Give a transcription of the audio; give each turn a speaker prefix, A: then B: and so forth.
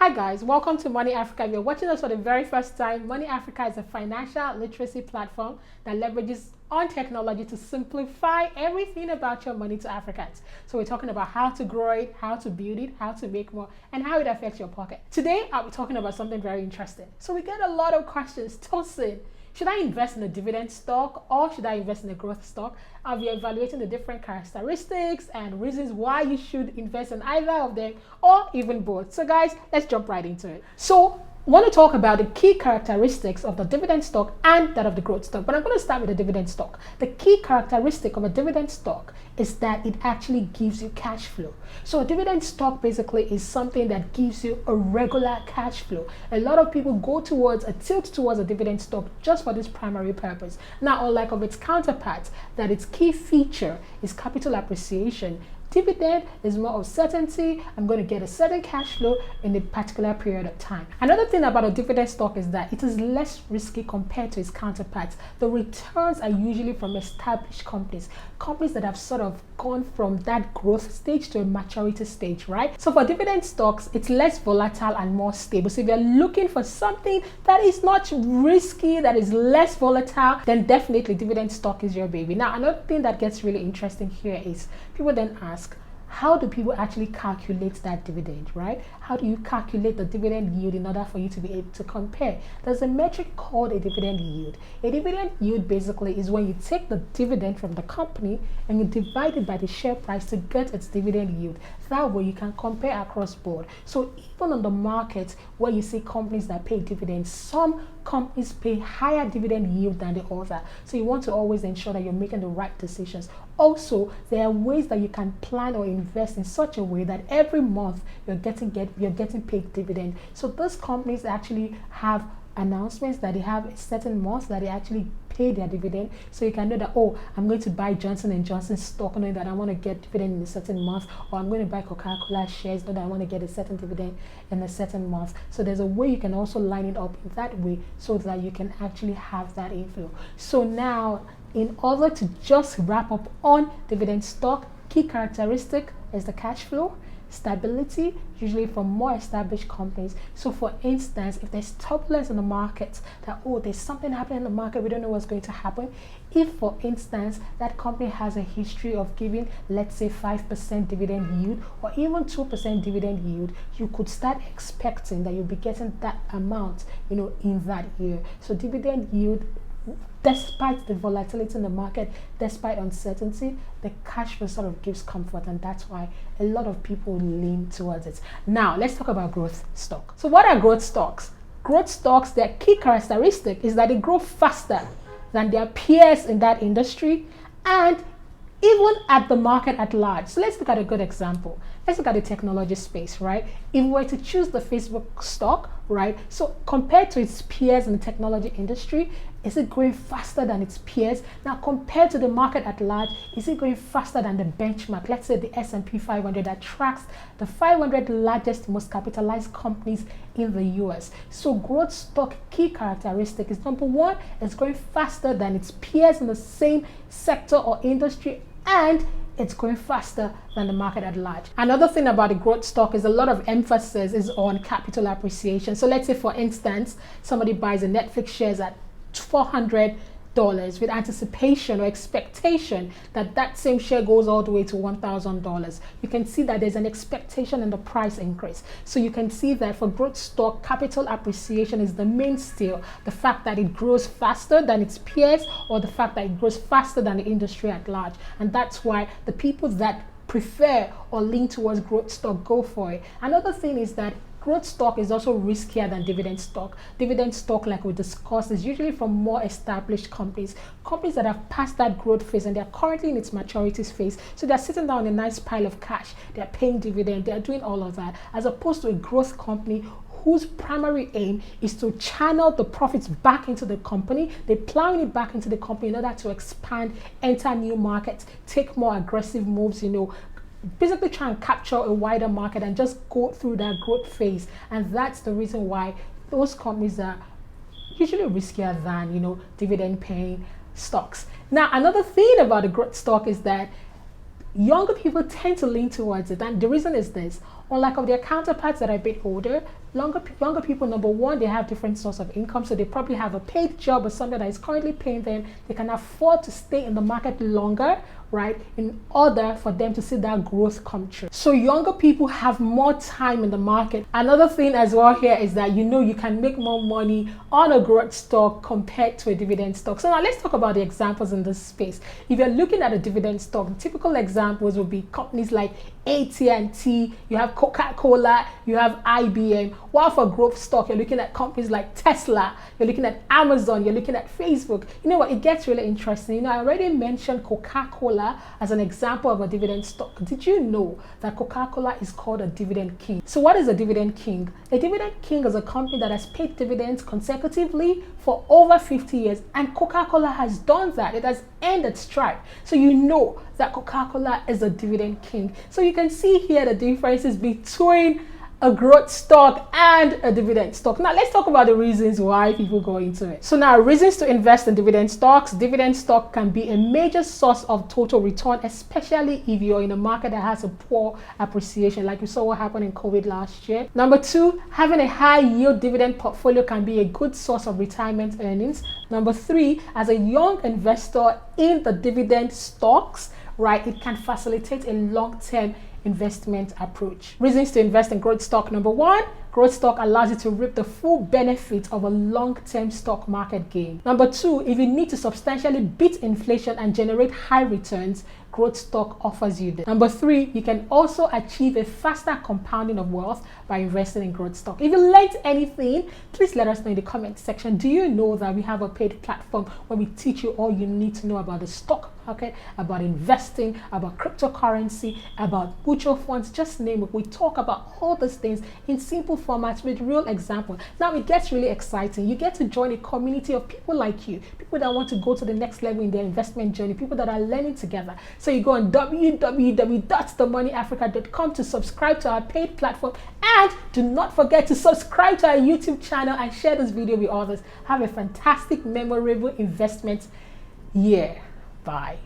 A: Hi guys, welcome to Money Africa. If you're watching us for the very first time, Money Africa is a financial literacy platform that leverages on technology to simplify everything about your money to Africans. So we're talking about how to grow it, how to build it, how to make more, and how it affects your pocket. Today, I'll be talking about something very interesting. So we get a lot of questions tossing. Should I invest in a dividend stock or should I invest in a growth stock? I'll be evaluating the different characteristics and reasons why you should invest in either of them or even both. So guys, let's jump right into it. So I want to talk about the key characteristics of the dividend stock and that of the growth stock, but I'm going to start with the dividend stock. The key characteristic of a dividend stock is that it actually gives you cash flow. So a dividend stock basically is something that gives you a regular cash flow. A lot of people go towards a tilt towards a dividend stock just for this primary purpose. Now, unlike of its counterparts, that its key feature is capital appreciation. Dividend is more of certainty. I'm going to get a certain cash flow in a particular period of time. Another thing about a dividend stock is that it is less risky compared to its counterparts. The returns are usually from established companies that have sort of gone from that growth stage to a maturity stage, right? So for dividend stocks, it's less volatile and more stable. So if you're looking for something that is not risky, that is less volatile, then definitely dividend stock is your baby. Now, another thing that gets really interesting here is people then ask, how do people actually calculate that dividend, right? How do you calculate the dividend yield in order for you to be able to compare? There's a metric called a dividend yield. A dividend yield basically is when you take the dividend from the company and you divide it by the share price to get its dividend yield. That way you can compare across board. So even on the market where you see companies that pay dividends, some companies pay higher dividend yield than the other. So you want to always ensure that you're making the right decisions. Also, there are ways that you can plan or invest in such a way that every month you're getting paid dividend. So those companies actually have announcements that they have a certain month that they actually pay their dividend, so you can know that, oh, I'm going to buy Johnson & Johnson stock knowing that I want to get dividend in a certain month, or I'm going to buy Coca-Cola shares knowing that I want to get a certain dividend in a certain month. So there's a way you can also line it up in that way so that you can actually have that inflow. So now, in order to just wrap up on dividend stock, key characteristic is the cash flow, stability, usually from more established companies. So for instance, if there's turbulence in the market, that, oh, there's something happening in the market, we don't know what's going to happen. If for instance that company has a history of giving, let's say, 5% dividend yield or even 2% dividend yield, you could start expecting that you'll be getting that amount, in that year. So dividend yield, despite the volatility in the market, despite uncertainty, the cash flow sort of gives comfort, and that's why a lot of people lean towards it. Now, let's talk about growth stock. So what are growth stocks? Growth stocks, their key characteristic is that they grow faster than their peers in that industry and even at the market at large. So let's look at a good example. Let's look at the technology space, right? If we were to choose the Facebook stock, right? So compared to its peers in the technology industry, is it going faster than its peers? Now, compared to the market at large, is it going faster than the benchmark? Let's say the S&P 500 that tracks the 500 largest, most capitalized companies in the US. So growth stock key characteristic is, number one, it's going faster than its peers in the same sector or industry, and it's going faster than the market at large. Another thing about the growth stock is a lot of emphasis is on capital appreciation. So let's say, for instance, somebody buys a Netflix shares at $400 with anticipation or expectation that that same share goes all the way to $1,000. You can see that there's an expectation in the price increase. So you can see that for growth stock, capital appreciation is the mainstay. The fact that it grows faster than its peers, or the fact that it grows faster than the industry at large. And that's why the people that prefer or lean towards growth stock go for it. Another thing is that growth stock is also riskier than dividend stock. Dividend stock, like we discussed, is usually from more established companies that have passed that growth phase and they're currently in its maturity phase. So they're sitting down on a nice pile of cash, they're paying dividend, they're doing all of that, as opposed to a growth company whose primary aim is to channel the profits back into the company. They're plowing it back into the company in order to expand, enter new markets, take more aggressive moves, basically try and capture a wider market and just go through that growth phase. And that's the reason why those companies are usually riskier than, dividend paying stocks. Now, another thing about the growth stock is that younger people tend to lean towards it, and the reason is this: Unlike of their counterparts that are a bit older, younger people, number one, they have different source of income, so they probably have a paid job or something that is currently paying them. They can afford to stay in the market longer, right, in order for them to see that growth come true. So younger people have more time in the market. Another thing as well here is that you can make more money on a growth stock compared to a dividend stock. So now let's talk about the examples in this space. If you're looking at a dividend stock, the typical examples would be companies like AT&T, you have Coca-Cola, you have IBM. While for growth stock, you're looking at companies like Tesla, you're looking at Amazon, you're looking at Facebook. You know what, it gets really interesting. I already mentioned Coca-Cola as an example of a dividend stock. Did you know that Coca-Cola is called a dividend king? So what is a dividend king? A dividend king is a company that has paid dividends consecutively for over 50 years, and Coca-Cola has done that. It has earned its stripe. So you know that Coca-Cola is a dividend king. So you can see here the differences between a growth stock and a dividend stock. Now let's talk about the reasons why people go into it. So now, reasons to invest in dividend stocks. Dividend stock can be a major source of total return, especially if you're in a market that has a poor appreciation, like we saw what happened in COVID last year. Number two, having a high yield dividend portfolio can be a good source of retirement earnings. Number three, as a young investor in the dividend stocks, right, it can facilitate a long-term investment approach. Reasons to invest in growth stock. Number one, growth stock allows you to reap the full benefit of a long-term stock market gain. Number two, if you need to substantially beat inflation and generate high returns, growth stock offers you this. Number three, you can also achieve a faster compounding of wealth by investing in growth stock. If you learned anything, please let us know in the comment section. Do you know that we have a paid platform where we teach you all you need to know about the stock market, about investing, about cryptocurrency, about mutual funds, just name it. We talk about all these things in simple formats with real examples. Now it gets really exciting. You get to join a community of people like you, people that want to go to the next level in their investment journey, people that are learning together. So you go on www.themoneyafrica.com to subscribe to our paid platform, and do not forget to subscribe to our YouTube channel and share this video with others. Have a fantastic, memorable investment year. Bye.